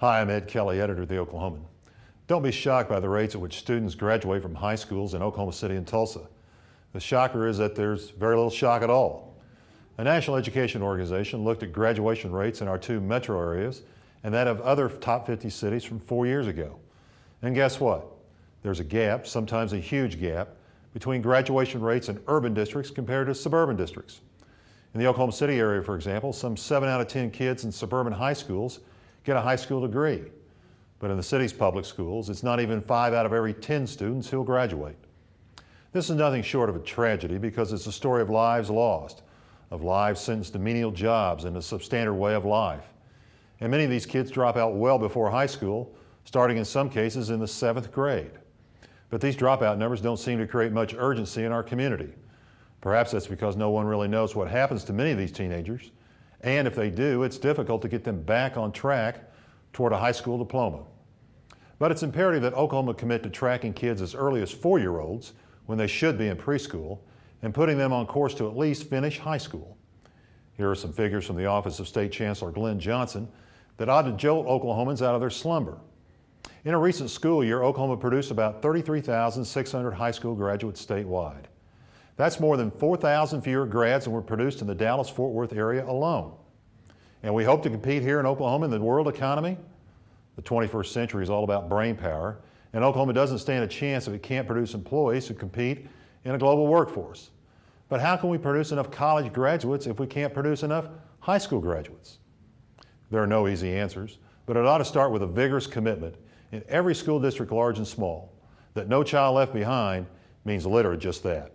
Hi, I'm Ed Kelley, editor of the Oklahoman. Don't be shocked by the rates at which students graduate from high schools in Oklahoma City and Tulsa. The shocker is that there's very little shock at all. A national education organization looked at graduation rates in our two metro areas and that of other top 50 cities from 4 years ago. And guess what? There's a gap, sometimes a huge gap, between graduation rates in urban districts compared to suburban districts. In the Oklahoma City area, for example, some 7 out of 10 kids in suburban high schools get a high school degree. But in the city's public schools, it's not even 5 out of every 10 students who'll graduate. This is nothing short of a tragedy because it's a story of lives lost, of lives sentenced to menial jobs and a substandard way of life. And many of these kids drop out well before high school, starting in some cases in the 7th grade. But these dropout numbers don't seem to create much urgency in our community. Perhaps that's because no one really knows what happens to many of these teenagers, and if they do, it's difficult to get them back on track toward a high school diploma. But it's imperative that Oklahoma commit to tracking kids as early as 4-year-olds when they should be in preschool and putting them on course to at least finish high school. Here are some figures from the Office of State Chancellor Glenn Johnson that ought to jolt Oklahomans out of their slumber. In a recent school year, Oklahoma produced about 33,600 high school graduates statewide. That's more than 4,000 fewer grads than were produced in the Dallas-Fort Worth area alone. And we hope to compete here in Oklahoma in the world economy. The 21st century is all about brain power, and Oklahoma doesn't stand a chance if it can't produce employees who compete in a global workforce. But how can we produce enough college graduates if we can't produce enough high school graduates? There are no easy answers, but it ought to start with a vigorous commitment in every school district, large and small, that no child left behind means literally just that.